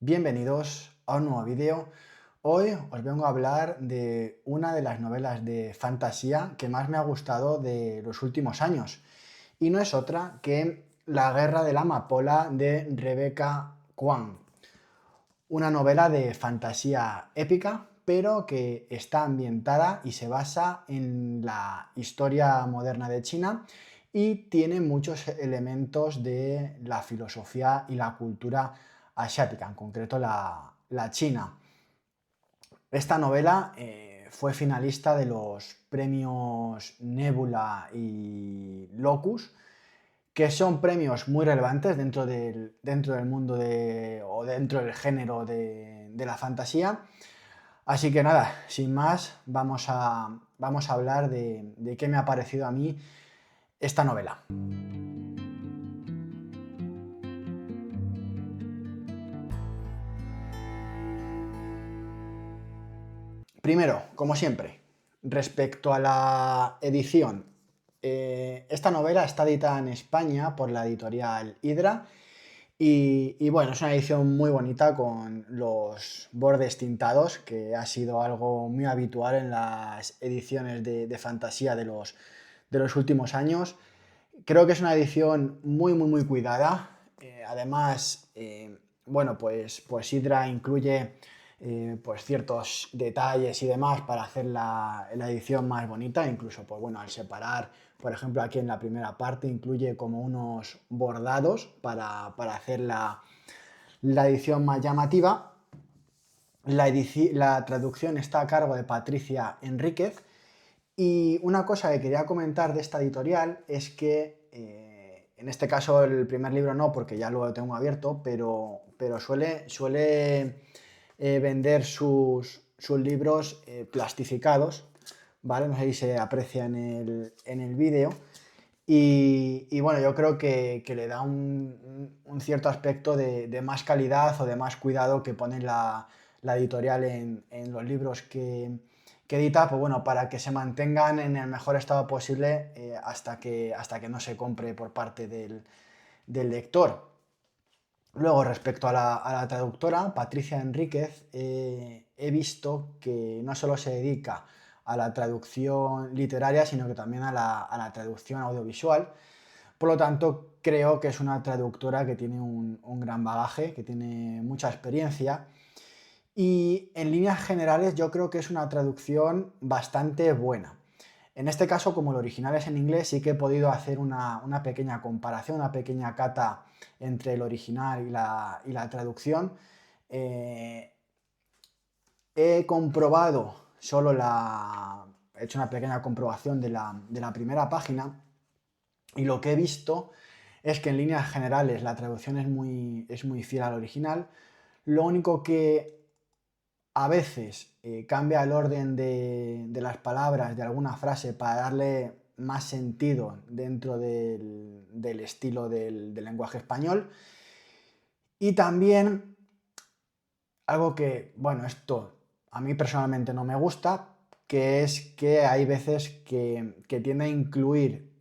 Bienvenidos a un nuevo vídeo. Hoy os vengo a hablar de una de las novelas de fantasía que más me ha gustado de los últimos años. Y no es otra que La Guerra de la Amapola de Rebecca Kuang. Una novela de fantasía épica, pero que está ambientada y se basa en la historia moderna de China y tiene muchos elementos de la filosofía y la cultura asiática, en concreto la china. Esta novela fue finalista de los premios Nebula y Locus, que son premios muy relevantes dentro del mundo o dentro del género de la fantasía. Así que nada, sin más, vamos a hablar de qué me ha parecido a mí esta novela. Primero, como siempre, respecto a la edición, esta novela está editada en España por la editorial Hydra y bueno, es una edición muy bonita con los bordes tintados, que ha sido algo muy habitual en las ediciones de fantasía de los últimos años. Creo que es una edición muy cuidada. Además, bueno, pues Hydra incluye pues ciertos detalles y demás para hacer la edición más bonita. Incluso, pues bueno, al separar, por ejemplo, aquí en la primera parte incluye como unos bordados para hacer la edición más llamativa. La traducción está a cargo de Patricia Enríquez. Y una cosa que quería comentar de esta editorial es que, en este caso el primer libro no, porque ya lo tengo abierto, pero suele vender sus libros plastificados, ¿vale? No sé si se aprecia en el vídeo. Y bueno, yo creo que le da un cierto aspecto de más calidad o de más cuidado que pone la editorial en los libros que edita, pues bueno, para que se mantengan en el mejor estado posible hasta que no se compre por parte del lector. Luego, respecto a la traductora, Patricia Enríquez, he visto que no solo se dedica a la traducción literaria, sino que también a la traducción audiovisual. Por lo tanto, creo que es una traductora que tiene un gran bagaje, que tiene mucha experiencia. Y en líneas generales yo creo que es una traducción bastante buena. En este caso, como el original es en inglés, sí que he podido hacer una pequeña comparación, una pequeña cata entre el original y la traducción. Eh, He comprobado he hecho una pequeña comprobación de la primera página y lo que he visto es que en líneas generales la traducción es muy fiel al original. Lo único que a veces cambia el orden de las palabras de alguna frase para darle más sentido dentro del estilo del lenguaje español. Y también algo que, bueno, esto a mí personalmente no me gusta, que es que hay veces que tiende a incluir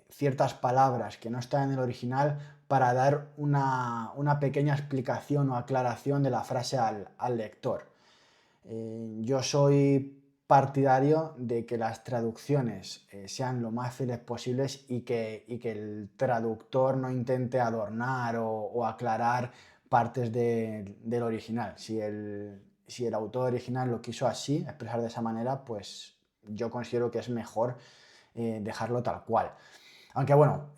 ciertas palabras que no están en el original para dar una pequeña explicación o aclaración de la frase al lector. Yo soy partidario de que las traducciones sean lo más fieles posibles y que el traductor no intente adornar o aclarar partes del original. Si el autor original lo quiso así, expresar de esa manera, pues yo considero que es mejor dejarlo tal cual. Aunque bueno,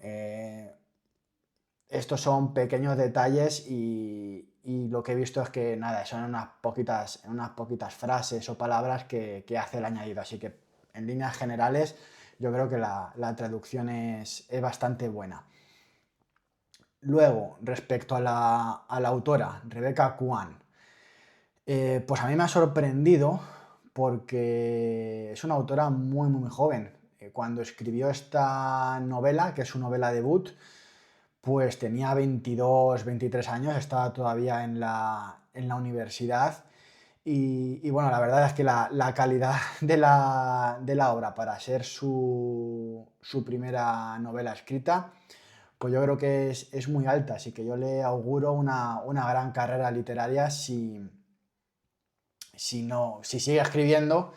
estos son pequeños detalles y lo que he visto es que nada, son unas poquitas frases o palabras que hace el añadido. Así que en líneas generales yo creo que la traducción es bastante buena. Luego, respecto a la autora, Rebecca Kuan, pues a mí me ha sorprendido porque es una autora muy joven. Cuando escribió esta novela, que es su novela debut, pues tenía 22, 23 años, estaba todavía en la universidad y bueno, la verdad es que la calidad de la obra para ser su primera novela escrita, pues yo creo que es muy alta, así que yo le auguro una gran carrera literaria si sigue escribiendo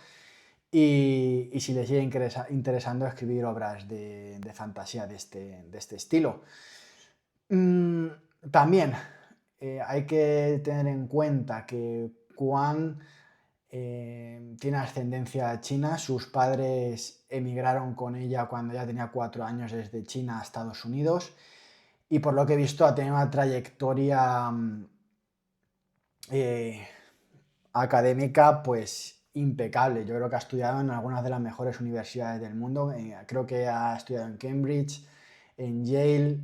y si le sigue interesando escribir obras de fantasía de este estilo. Mm, También hay que tener en cuenta que Juan tiene ascendencia china. Sus padres emigraron con ella cuando ya tenía 4 años desde China a Estados Unidos y por lo que he visto ha tenido una trayectoria eh, académica pues impecable. Yo creo que ha estudiado en algunas de las mejores universidades del mundo. Creo que ha estudiado en Cambridge, en Yale,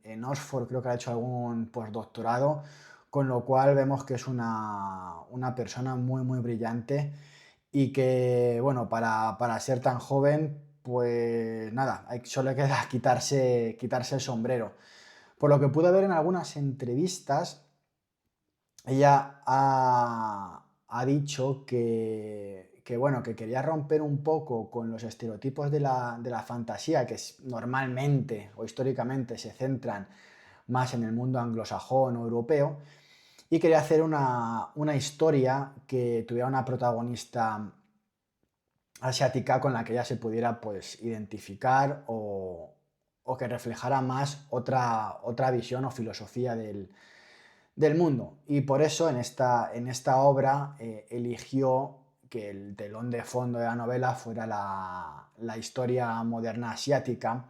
en Oxford, creo que ha hecho algún postdoctorado, con lo cual vemos que es una persona muy, muy brillante y que, bueno, para ser tan joven, pues nada, solo queda quitarse el sombrero. Por lo que pude ver en algunas entrevistas, ella ha dicho bueno, que quería romper un poco con los estereotipos de la fantasía que normalmente o históricamente se centran más en el mundo anglosajón o europeo y quería hacer una historia que tuviera una protagonista asiática con la que ella se pudiera pues identificar o que reflejara más otra visión o filosofía del mundo. Y por eso en esta obra eligió que el telón de fondo de la novela fuera la historia moderna asiática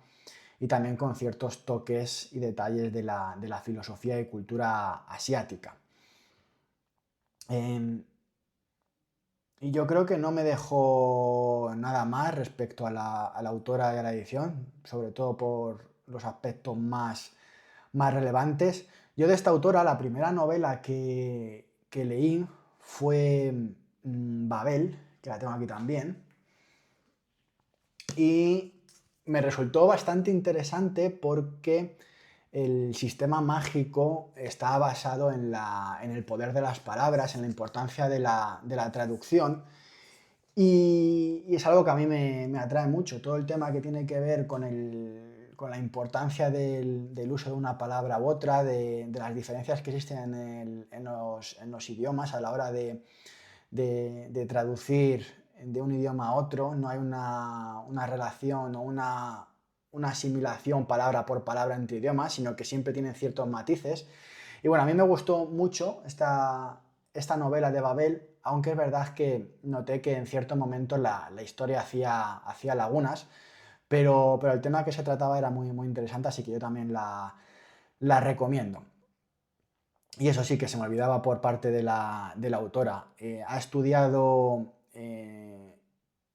y también con ciertos toques y detalles de la filosofía y cultura asiática. Y yo creo que no me dejó nada más respecto a la autora y a la edición, sobre todo por los aspectos más relevantes. Yo de esta autora, la primera novela que leí fue Babel, que la tengo aquí también, y me resultó bastante interesante porque el sistema mágico está basado en el poder de las palabras, en la importancia de la traducción, y es algo que a mí me atrae mucho, todo el tema que tiene que ver con la importancia del uso de una palabra u otra, de las diferencias que existen en los idiomas a la hora de traducir de un idioma a otro. No hay una relación o una asimilación palabra por palabra entre idiomas, sino que siempre tienen ciertos matices. Y bueno, a mí me gustó mucho esta novela de Babel, aunque es verdad que noté que en ciertos momentos la historia hacía lagunas, pero el tema que se trataba era muy, muy interesante, así que yo también la recomiendo. Y eso sí, que se me olvidaba por parte de la autora. Ha estudiado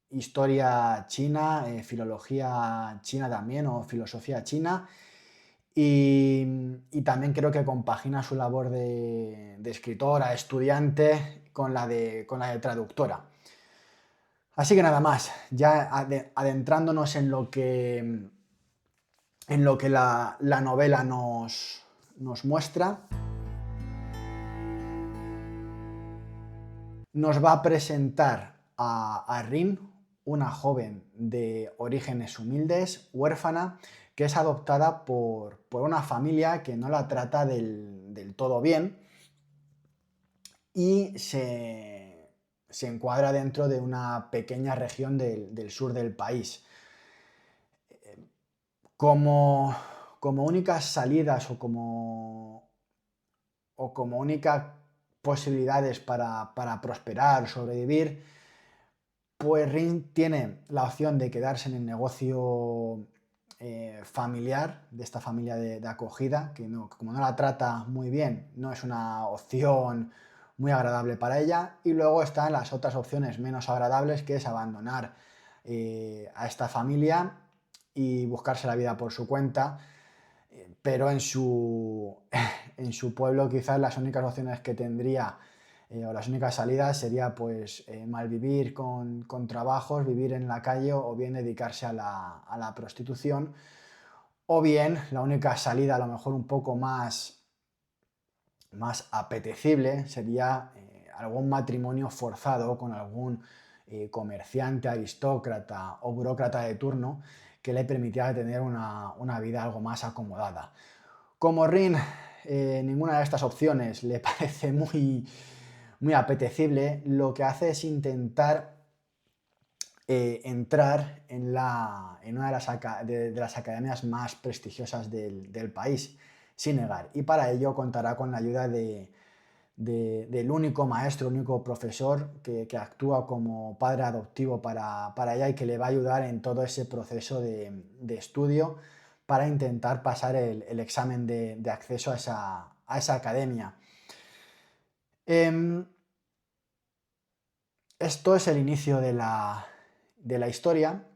historia china, filología china también, o filosofía china, y también creo que compagina su labor de escritora, estudiante, con la de traductora. Así que nada más, ya adentrándonos en lo que la novela nos muestra, nos va a presentar a Rin, una joven de orígenes humildes, huérfana, que es adoptada por una familia que no la trata del todo bien y se encuadra dentro de una pequeña región del sur del país. Como únicas salidas o como únicas posibilidades para prosperar, sobrevivir, pues Rin tiene la opción de quedarse en el negocio familiar de esta familia de acogida, que como no la trata muy bien, no es una opción muy agradable para ella. Y luego están las otras opciones menos agradables, que es abandonar a esta familia y buscarse la vida por su cuenta, pero en su, en su pueblo quizás las únicas opciones que tendría o las únicas salidas sería pues malvivir con trabajos, vivir en la calle o bien dedicarse a la prostitución, o bien la única salida a lo mejor un poco más apetecible sería algún matrimonio forzado con algún comerciante, aristócrata o burócrata de turno que le permitiera tener una vida algo más acomodada. Como Rin, ninguna de estas opciones le parece muy apetecible, lo que hace es intentar entrar en una de las academias más prestigiosas del país, Sinagar, y para ello contará con la ayuda del único maestro, único profesor que actúa como padre adoptivo para ella y que le va a ayudar en todo ese proceso de estudio para intentar pasar el examen de acceso a esa academia. Esto es el inicio de la historia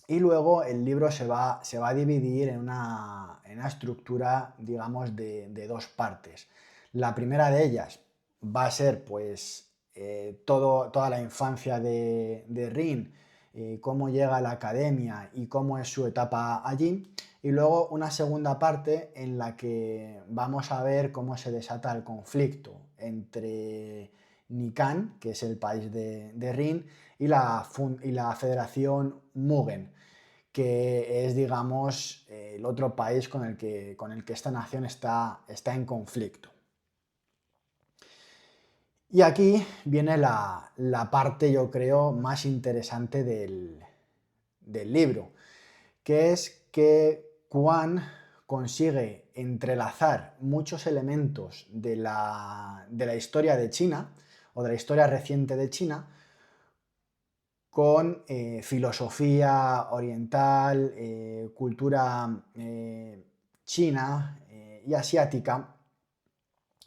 y luego el libro se va a dividir en una estructura, digamos, de dos partes. La primera de ellas va a ser pues toda la infancia de Rin, cómo llega a la academia y cómo es su etapa allí. Y luego una segunda parte en la que vamos a ver cómo se desata el conflicto entre Nikan, que es el país de Rin, y la Federación Mugen, que es, digamos, el otro país con el que esta nación está en conflicto. Y aquí viene la parte, yo creo, más interesante del libro, que es que Quan consigue entrelazar muchos elementos de la historia de China, o de la historia reciente de China, con filosofía oriental, cultura china y asiática,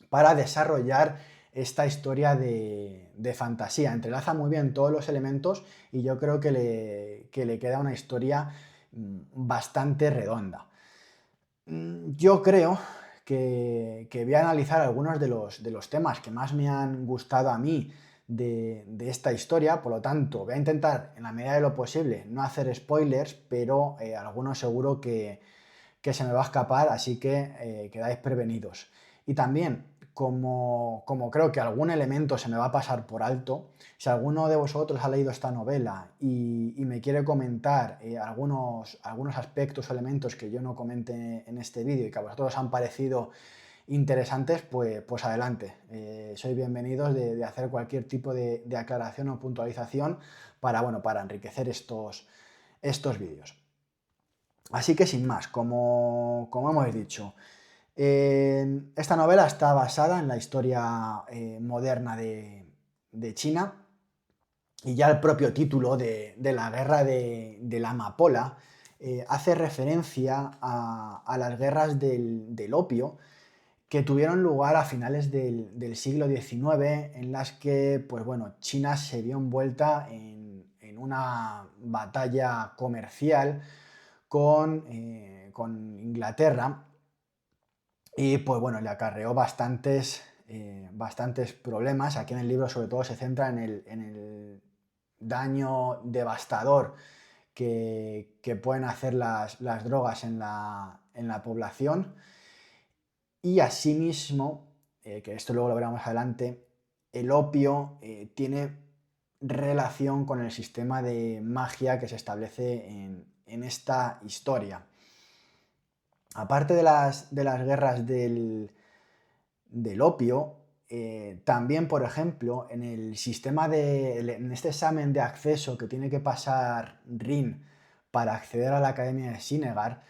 para desarrollar esta historia de fantasía. Entrelaza muy bien todos los elementos y yo creo que le queda una historia bastante redonda. Yo creo que voy a analizar algunos de los temas que más me han gustado a mí de esta historia, por lo tanto voy a intentar en la medida de lo posible no hacer spoilers, pero algunos seguro que se me va a escapar, así que quedáis prevenidos. Y también, como creo que algún elemento se me va a pasar por alto, si alguno de vosotros ha leído esta novela y me quiere comentar algunos aspectos o elementos que yo no comente en este vídeo y que a vosotros os han parecido interesantes, pues adelante. Sois bienvenidos de hacer cualquier tipo de aclaración o puntualización para enriquecer estos vídeos. Así que sin más, como hemos dicho, esta novela está basada en la historia moderna de China, y ya el propio título de la guerra de la amapola hace referencia a las guerras del opio que tuvieron lugar a finales del siglo XIX, en las que China se vio envuelta en una batalla comercial con Inglaterra y le acarreó bastantes problemas. Aquí en el libro sobre todo se centra en el daño devastador que pueden hacer las drogas en la población, y asimismo, que esto luego lo veremos más adelante, el opio tiene relación con el sistema de magia que se establece en esta historia. Aparte de las guerras del opio, también, por ejemplo, en en este examen de acceso que tiene que pasar Rin para acceder a la Academia de Sinagar,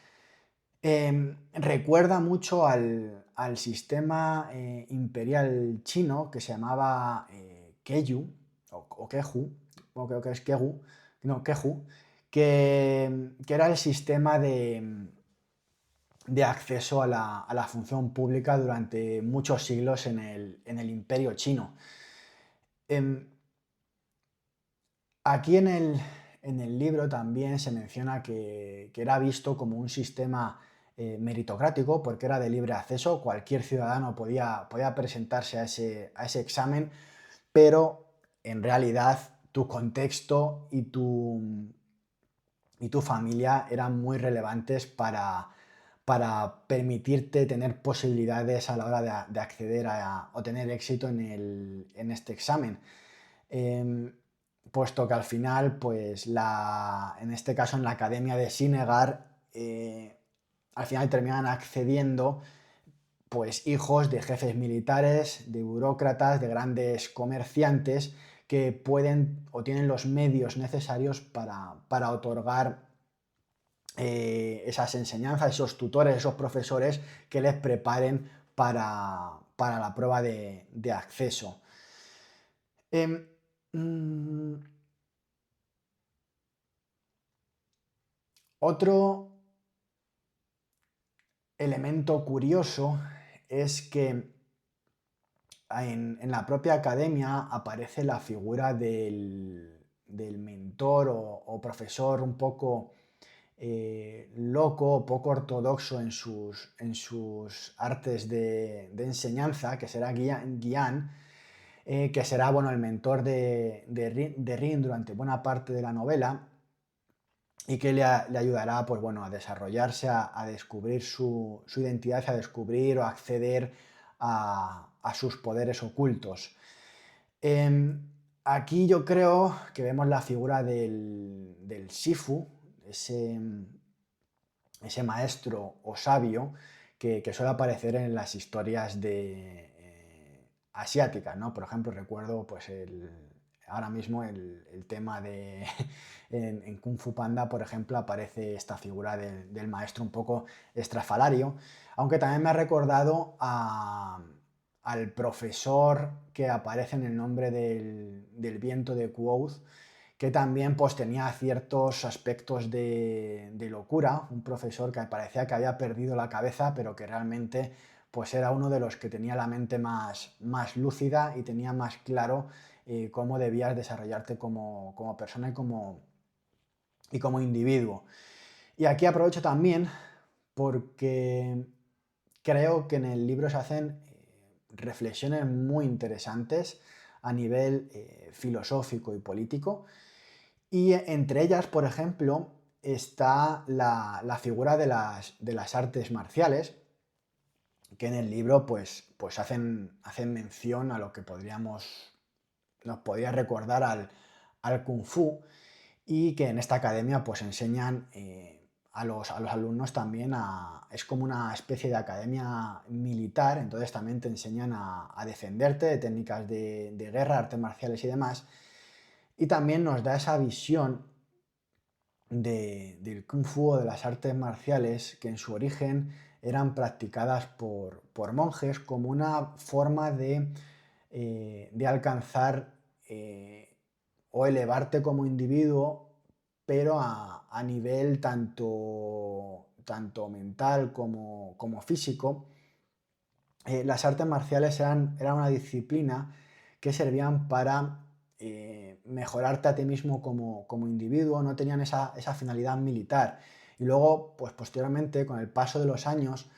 recuerda mucho al sistema imperial chino que se llamaba Keju, o Keju, o creo que es Kegu, no, Keju, que era el sistema de acceso a la función pública durante muchos siglos en el imperio chino. Aquí en el libro también se menciona que era visto como un sistema meritocrático, porque era de libre acceso, cualquier ciudadano podía presentarse a ese examen, pero en realidad tu contexto y tu familia eran muy relevantes para permitirte tener posibilidades a la hora de acceder o tener éxito en este examen. puesto que al final, pues en este caso en la Academia de Sinagar, al final terminan accediendo pues hijos de jefes militares, de burócratas, de grandes comerciantes que pueden o tienen los medios necesarios para otorgar esas enseñanzas, esos tutores, esos profesores que les preparen para la prueba de acceso. Em, mm, Otro elemento curioso es que en la propia academia aparece la figura del mentor o profesor un poco loco, poco ortodoxo en sus artes de enseñanza, que será Guián, que será bueno, el mentor de Rin durante buena parte de la novela y que le ayudará pues, bueno, a desarrollarse, a descubrir su identidad, a descubrir o acceder a sus poderes ocultos. Aquí yo creo que vemos la figura del Shifu, ese maestro o sabio que suele aparecer en las historias asiáticas, ¿no? Por ejemplo, recuerdo pues ahora mismo el tema de en Kung Fu Panda, por ejemplo, aparece esta figura del maestro un poco estrafalario, aunque también me ha recordado al profesor que aparece en el nombre del viento de Quoth, que también pues, tenía ciertos aspectos de locura, un profesor que parecía que había perdido la cabeza, pero que realmente pues, era uno de los que tenía la mente más lúcida y tenía más claro cómo debías desarrollarte como persona y como individuo. Y aquí aprovecho también porque creo que en el libro se hacen reflexiones muy interesantes a nivel filosófico y político. Y entre ellas, por ejemplo, está la figura de las artes marciales, que en el libro pues hacen mención a lo que nos podría recordar al Kung Fu, y que en esta academia pues enseñan a los alumnos también es como una especie de academia militar, entonces también te enseñan a defenderte de técnicas de guerra, artes marciales y demás, y también nos da esa visión del Kung Fu o de las artes marciales que en su origen eran practicadas por monjes como una forma de alcanzar o elevarte como individuo, pero a nivel tanto mental como físico. Las artes marciales eran una disciplina que servían para mejorarte a ti mismo como individuo, no tenían esa finalidad militar. Y luego, pues posteriormente, con el paso de los años,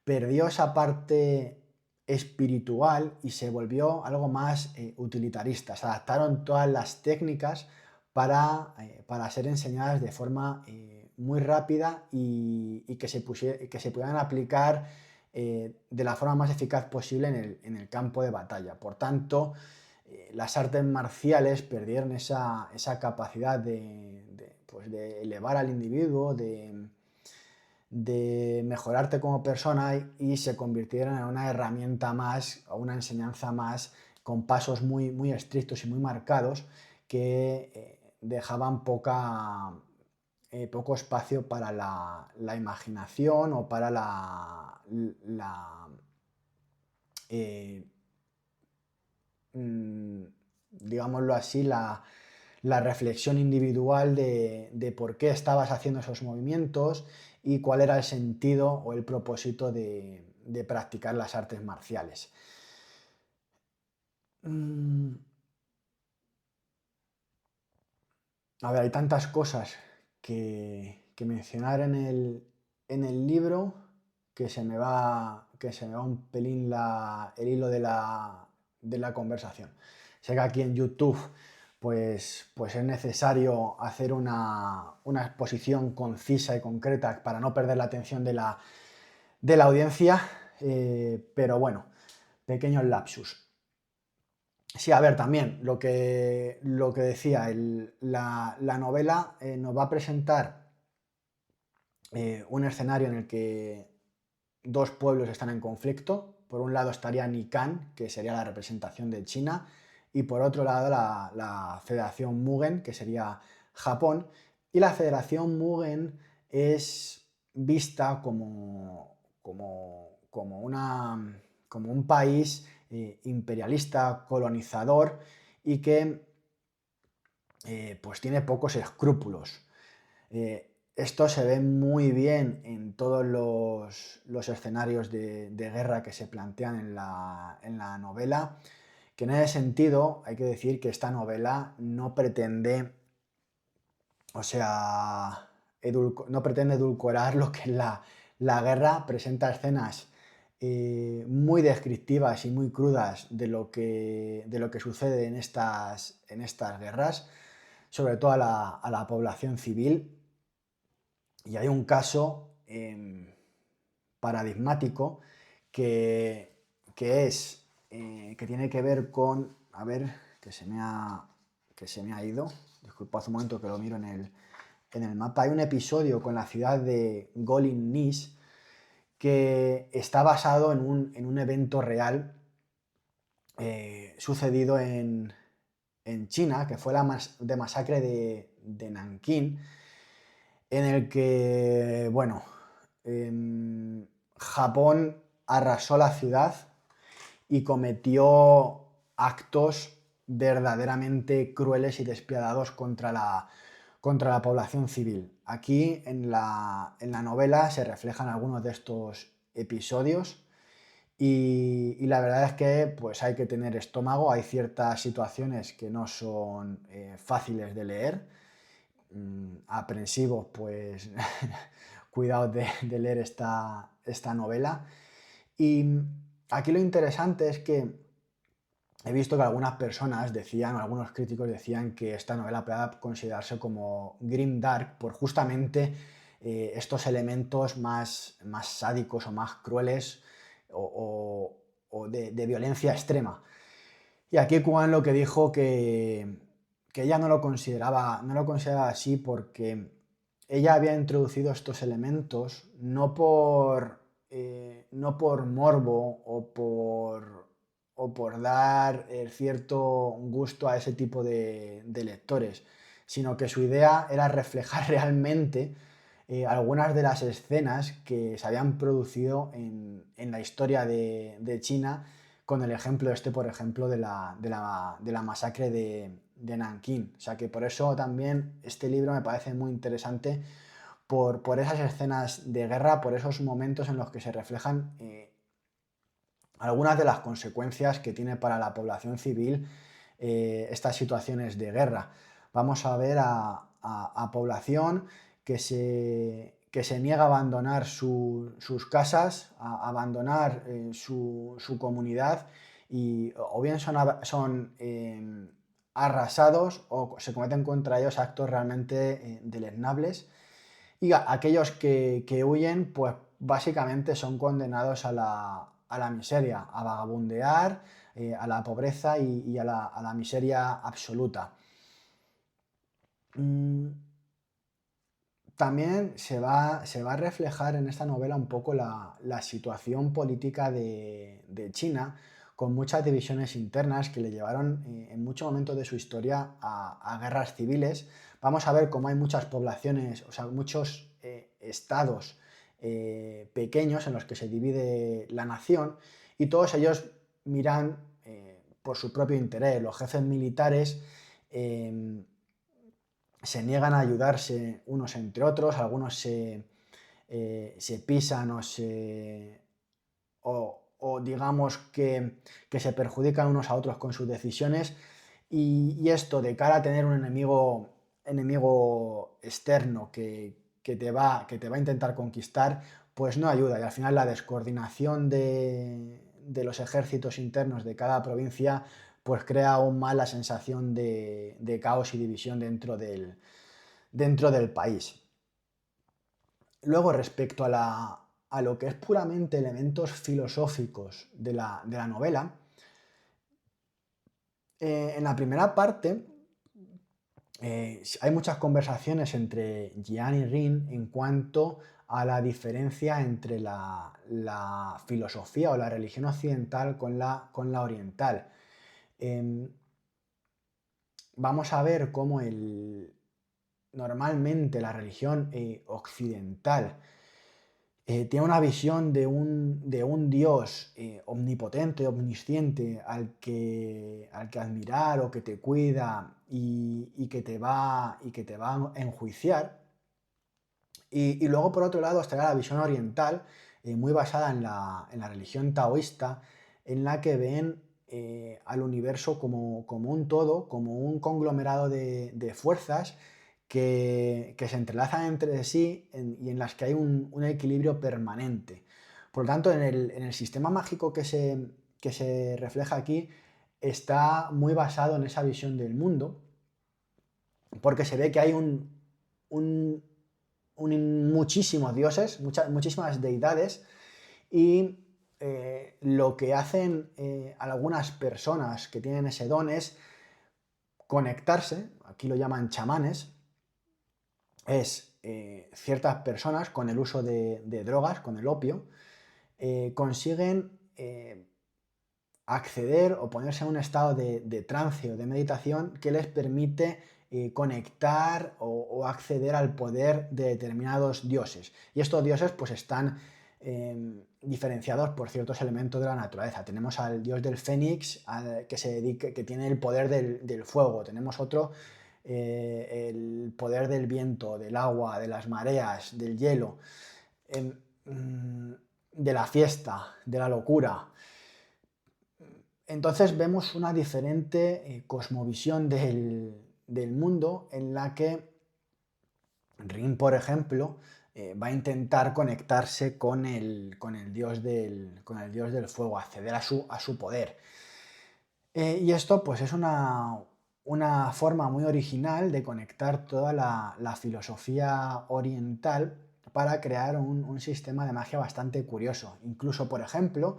perdió esa parte espiritual y se volvió algo más utilitarista. Se adaptaron todas las técnicas para ser enseñadas de forma muy rápida y que se pudieran aplicar de la forma más eficaz posible en el campo de batalla. Por tanto, las artes marciales perdieron esa capacidad pues, de elevar al individuo, de mejorarte como persona y se convirtieron en una herramienta más o una enseñanza más con pasos muy, muy estrictos y muy marcados que dejaban poco espacio para la imaginación o para eh, mm, digámoslo así, la reflexión individual de por qué estabas haciendo esos movimientos y cuál era el sentido o el propósito de practicar las artes marciales. Mm, A ver, hay tantas cosas que mencionar en el libro que se me va un pelín el hilo de la conversación. Sé que aquí en YouTube pues es necesario hacer una exposición concisa y concreta para no perder la atención de la audiencia, pero bueno, pequeños lapsus. Sí, a ver, también lo que decía, la novela nos va a presentar un escenario en el que dos pueblos están en conflicto. Por un lado estaría Nikan, que sería la representación de China, y por otro lado la Federación Mugen, que sería Japón. Y la Federación Mugen es vista como un país imperialista, colonizador y que pues tiene pocos escrúpulos. Esto se ve muy bien en todos los escenarios de guerra que se plantean en la novela, que en ese sentido hay que decir que esta novela no pretende, o sea, no pretende edulcorar lo que es la guerra, presenta escenas muy descriptivas y muy crudas de lo que sucede en estas guerras, sobre todo a la población civil. Y hay un caso paradigmático que, que tiene que ver con, a ver, que se me ha ido, disculpad un momento que lo miro en el mapa, hay un episodio con la ciudad de Golin Nis que está basado en un evento real sucedido en China, que fue de masacre de Nankín, en el que, bueno, Japón arrasó la ciudad y cometió actos verdaderamente crueles y despiadados contra la población civil. Aquí en la novela se reflejan algunos de estos episodios y la verdad es que pues hay que tener estómago, hay ciertas situaciones que no son fáciles de leer, aprensivos, pues cuidado de leer esta novela. Y aquí lo interesante es que he visto que algunas personas decían, o algunos críticos decían que esta novela puede considerarse como grim dark por justamente estos elementos más sádicos o más crueles o de violencia extrema. Y aquí Kwan lo que dijo que ella no lo consideraba así porque ella había introducido estos elementos no por morbo o por dar cierto gusto a ese tipo de lectores, sino que su idea era reflejar realmente algunas de las escenas que se habían producido en la historia de China, con el ejemplo este, por ejemplo, de la masacre de Nankín. O sea que por eso también este libro me parece muy interesante por esas escenas de guerra, por esos momentos en los que se reflejan algunas de las consecuencias que tiene para la población civil estas situaciones de guerra. Vamos a ver a población que se niega a abandonar sus casas, a abandonar su comunidad, y o bien son arrasados o se cometen contra ellos actos realmente deleznables. Y aquellos que huyen, pues básicamente son condenados a la miseria, a vagabundear, a la pobreza y a la miseria absoluta. Mm, También se va a reflejar en esta novela un poco la situación política de China, con muchas divisiones internas que le llevaron en muchos momentos de su historia a guerras civiles. Vamos a ver cómo hay muchas poblaciones, o sea, muchos estados pequeños en los que se divide la nación y todos ellos miran por su propio interés. Los jefes militares se niegan a ayudarse unos entre otros, algunos se pisan o digamos que se perjudican unos a otros con sus decisiones, y esto de cara a tener un enemigo externo que te va a intentar conquistar, pues no ayuda, y al final la descoordinación de los ejércitos internos de cada provincia pues crea aún más la sensación de caos y división dentro del país. Luego, respecto a lo que es puramente elementos filosóficos de la novela, En la primera parte hay muchas conversaciones entre Jian y Rin en cuanto a la diferencia entre la filosofía o la religión occidental con la oriental. Em, Vamos a ver cómo normalmente la religión occidental tiene una visión de un Dios omnipotente, omnisciente, al que admirar o que te cuida y que te va a enjuiciar. Y luego, por otro lado, está la visión oriental, muy basada en la religión taoísta, en la que ven al universo como un todo, como un conglomerado de fuerzas que se entrelazan entre sí y en las que hay un equilibrio permanente. Por lo tanto, en el sistema mágico que se refleja aquí está muy basado en esa visión del mundo, porque se ve que hay un- muchísimos dioses, muchísimas deidades, y lo que hacen algunas personas que tienen ese don es conectarse, aquí lo llaman chamanes, es ciertas personas con el uso de drogas, con el opio, consiguen acceder o ponerse en un estado de trance o de meditación que les permite conectar o acceder al poder de determinados dioses. Y estos dioses pues están diferenciados por ciertos elementos de la naturaleza. Tenemos al dios del fénix que tiene el poder del fuego. Tenemos otro, el poder del viento, del agua, de las mareas, del hielo, em, mm, de la fiesta, de la locura. Entonces vemos una diferente cosmovisión del mundo, en la que Rin, por ejemplo, va a intentar conectarse con el dios del fuego, acceder a su poder. Y esto pues es una forma muy original de conectar toda la filosofía oriental para crear un sistema de magia bastante curioso. Incluso, por ejemplo,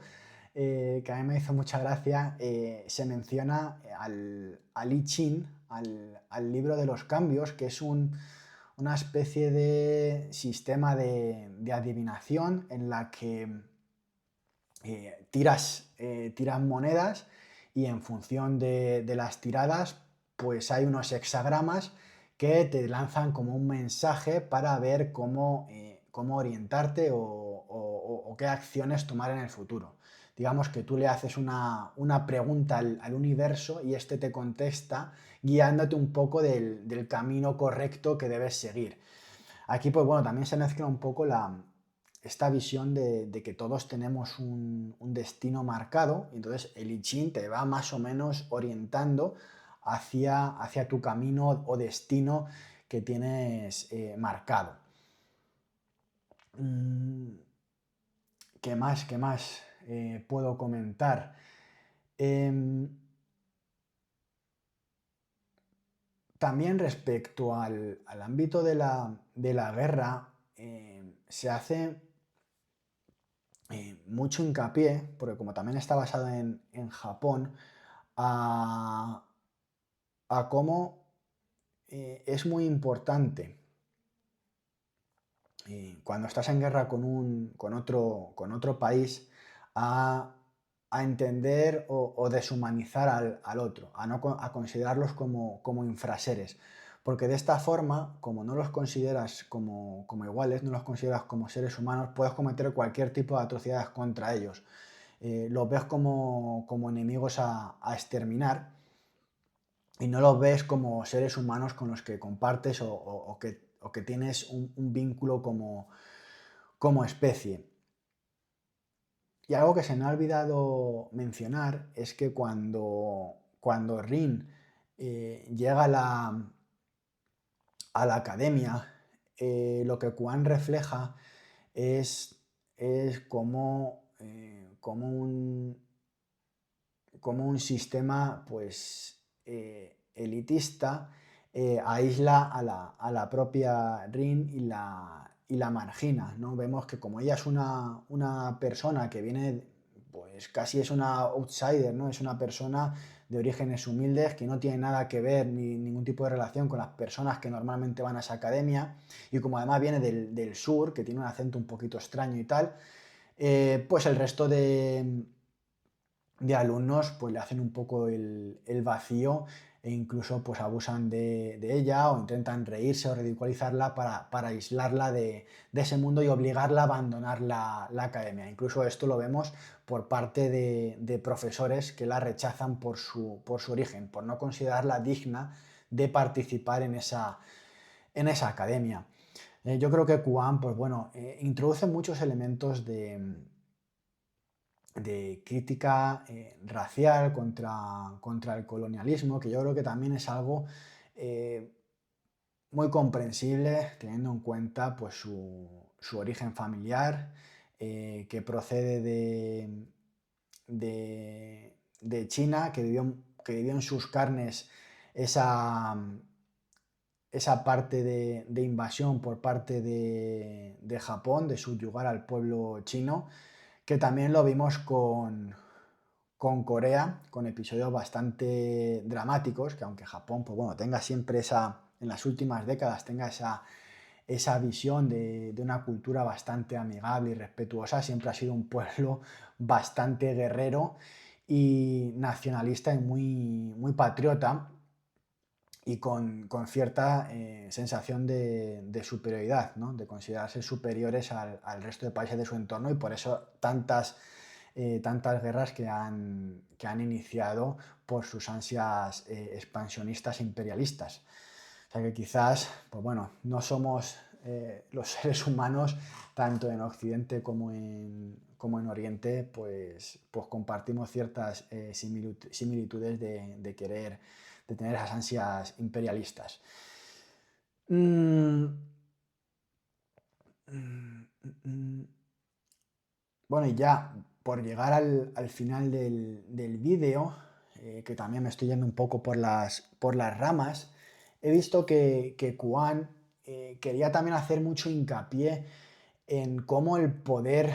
que a mí me hizo mucha gracia, se menciona al I Ching, al libro de los cambios, que es una especie de sistema de adivinación en la que tiras monedas, y en función de las tiradas pues hay unos hexagramas que te lanzan como un mensaje para ver cómo orientarte o qué acciones tomar en el futuro. Digamos que tú le haces una pregunta al universo y este te contesta guiándote un poco del camino correcto que debes seguir. Aquí, pues bueno, también se mezcla un poco esta visión de que todos tenemos un destino marcado, y entonces el I Ching te va más o menos orientando hacia tu camino o destino que tienes marcado. Mm, ¿Qué más puedo comentar? Em, También respecto al ámbito de la guerra, se hace mucho hincapié, porque como también está basado en Japón, a, a cómo es muy importante cuando estás en guerra con otro país, a, a entender o deshumanizar al otro, a considerarlos como infraseres. Porque de esta forma, como no los consideras como iguales, no los consideras como seres humanos, puedes cometer cualquier tipo de atrocidades contra ellos. Los ves como enemigos a exterminar, y no los ves como seres humanos con los que compartes o que tienes un vínculo como especie. Y algo que se me ha olvidado mencionar es que cuando Rin llega a la academia, lo que Quan refleja es como un sistema pues elitista aísla a la propia Rin y la margina, ¿no? Vemos que como ella es una persona que viene pues casi es una outsider, ¿no? Es una persona de orígenes humildes que no tiene nada que ver ni ningún tipo de relación con las personas que normalmente van a esa academia, y como además viene del sur, que tiene un acento un poquito extraño y tal, pues el resto de alumnos pues le hacen un poco el vacío, e incluso pues abusan de ella o intentan reírse o ridiculizarla para aislarla de ese mundo y obligarla a abandonar la academia. Incluso esto lo vemos por parte de profesores que la rechazan por su origen, por no considerarla digna de participar en esa academia. Yo creo que Kuan, pues bueno, introduce muchos elementos de crítica racial contra el colonialismo, que yo creo que también es algo eh, muy comprensible teniendo en cuenta pues, su origen familiar, que procede de China, que vivió en sus carnes esa, esa parte de invasión por parte de Japón, de subyugar al pueblo chino, que también lo vimos con Corea, con episodios bastante dramáticos, que aunque Japón, pues bueno, tenga siempre en las últimas décadas, tenga esa visión de una cultura bastante amigable y respetuosa, siempre ha sido un pueblo bastante guerrero y nacionalista y muy patriota, y con cierta sensación de superioridad, ¿no? De considerarse superiores al resto de países de su entorno, y por eso tantas guerras que han iniciado por sus ansias expansionistas e imperialistas. O sea que quizás, pues bueno, no somos los seres humanos, tanto en Occidente como en Oriente, pues compartimos ciertas similitudes de querer, de tener esas ansias imperialistas. Mm, mm, mm. Bueno, y ya por llegar al final del vídeo, que también me estoy yendo un poco por las ramas, he visto que Kuan quería también hacer mucho hincapié en cómo el poder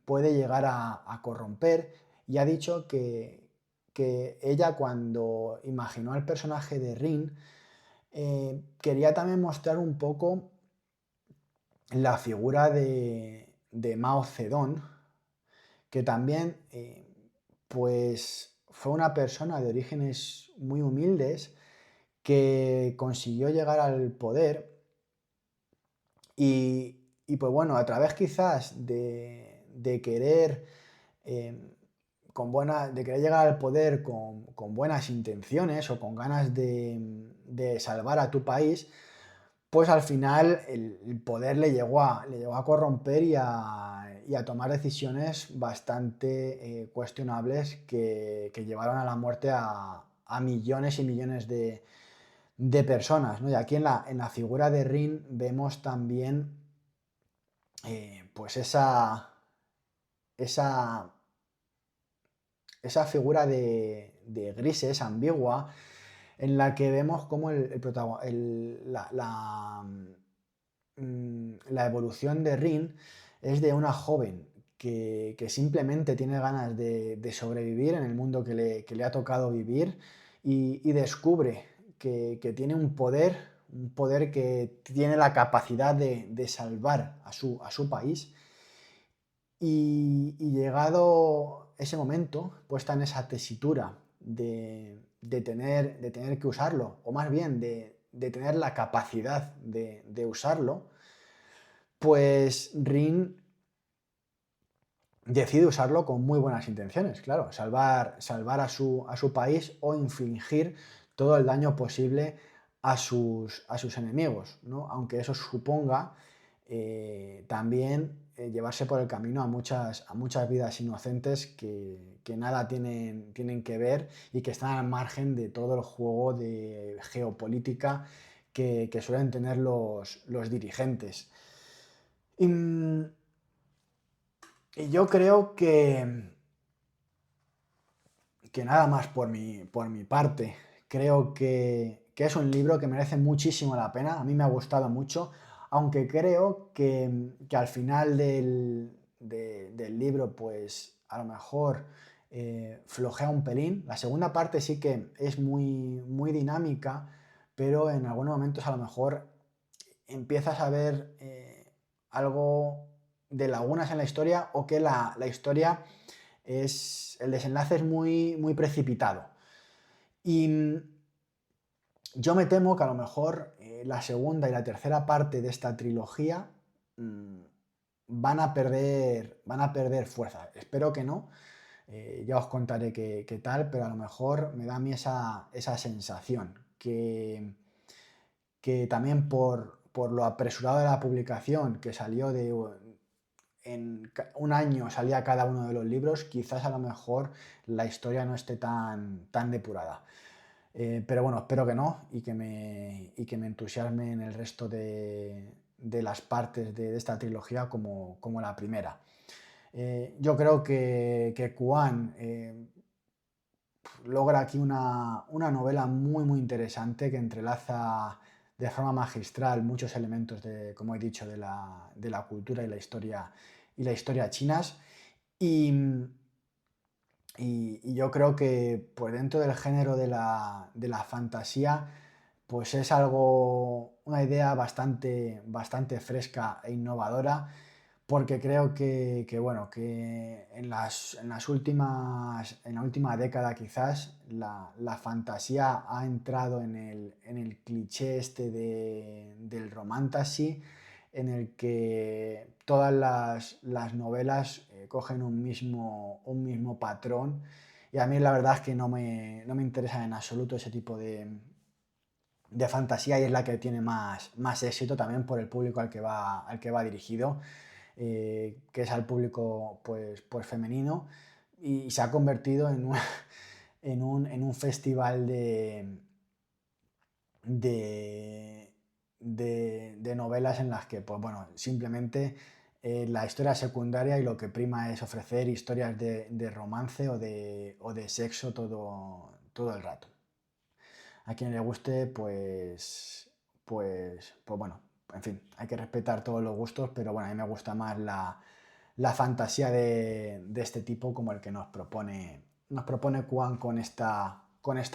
puede llegar a corromper, y ha dicho que ella, cuando imaginó al personaje de Rin, quería también mostrar un poco la figura de Mao Zedong, que también pues fue una persona de orígenes muy humildes que consiguió llegar al poder, y pues bueno, a través quizás de querer, eh, de querer llegar al poder con buenas intenciones o con ganas de salvar a tu país, pues al final el poder le llegó a corromper y a tomar decisiones bastante cuestionables que llevaron a la muerte a millones y millones de personas, ¿no? Y aquí en la figura de Rin vemos también pues esa, esa figura de grises, ambigua, en la que vemos cómo la evolución de Rin es de una joven que simplemente tiene ganas de sobrevivir en el mundo que le ha tocado vivir, y descubre que tiene un poder que tiene la capacidad de salvar a su país, y llegado ese momento, puesta en esa tesitura de tener que usarlo, o más bien de tener la capacidad de usarlo, pues Rin decide usarlo con muy buenas intenciones, claro, salvar a su país o infligir todo el daño posible a sus enemigos, ¿no? Aunque eso suponga también llevarse por el camino a muchas vidas inocentes que nada tienen que ver y que están al margen de todo el juego de geopolítica que suelen tener los dirigentes. Y, y yo creo que nada más por mi parte. Creo que es un libro que merece muchísimo la pena. A mí me ha gustado mucho, aunque creo que al final del libro pues a lo mejor flojea un pelín. La segunda parte sí que es muy dinámica, pero en algunos momentos a lo mejor empiezas a ver algo de lagunas en la historia, o que la historia el desenlace es muy precipitado. Y yo me temo que a lo mejor la segunda y la tercera parte de esta trilogía van a perder fuerza. Espero que no. Ya os contaré qué tal, pero a lo mejor me da a mí esa sensación, que también por lo apresurado de la publicación, que salió en un año salía cada uno de los libros, quizás a lo mejor la historia no esté tan depurada. Pero bueno, espero que no, y que me entusiasme en el resto de las partes de esta trilogía como la primera. Yo creo que Kuan logra aquí una novela muy interesante, que entrelaza de forma magistral muchos elementos como he dicho, de la cultura y la historia chinas. Y yo creo que pues dentro del género de la fantasía, pues es una idea bastante fresca e innovadora, porque creo bueno, que en la última década quizás la fantasía ha entrado en el cliché este del romantasy, en el que todas las novelas cogen un mismo patrón, y a mí la verdad es que no me interesa en absoluto ese tipo de fantasía, y es la que tiene más éxito también por el público al que va dirigido, que es al público pues femenino, y se ha convertido en un festival de novelas en las que, pues bueno, simplemente la historia secundaria, y lo que prima es ofrecer historias de romance o de sexo todo el rato. A quien le guste, pues bueno, en fin, hay que respetar todos los gustos, pero bueno, a mí me gusta más la fantasía de este tipo, como el que nos propone Kuan con esta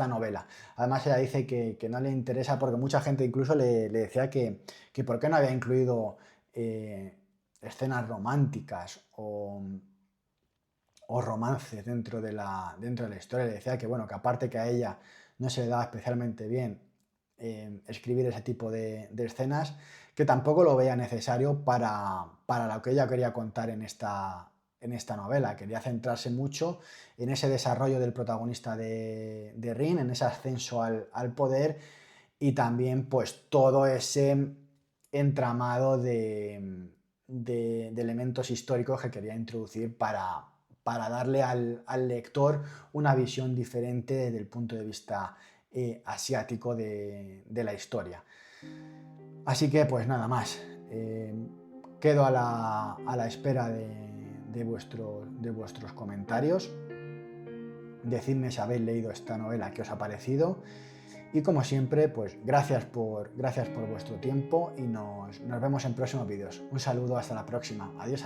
novela. Además, ella dice que no le interesa, porque mucha gente incluso le decía que por qué no había incluido escenas románticas o romances dentro de la historia. Le decía que bueno, que aparte que a ella no se le daba especialmente bien escribir ese tipo de escenas, que tampoco lo veía necesario para lo que ella quería contar en esta novela. Quería centrarse mucho en ese desarrollo del protagonista de Rin, en ese ascenso al poder, y también pues todo ese entramado de elementos históricos que quería introducir para darle al lector una visión diferente desde el punto de vista asiático de la historia. Así que pues nada más. Quedo a la espera de vuestros comentarios. Decidme si habéis leído esta novela, qué os ha parecido. Y como siempre, pues gracias por vuestro tiempo, y nos vemos en próximos vídeos. Un saludo, hasta la próxima. Adiós.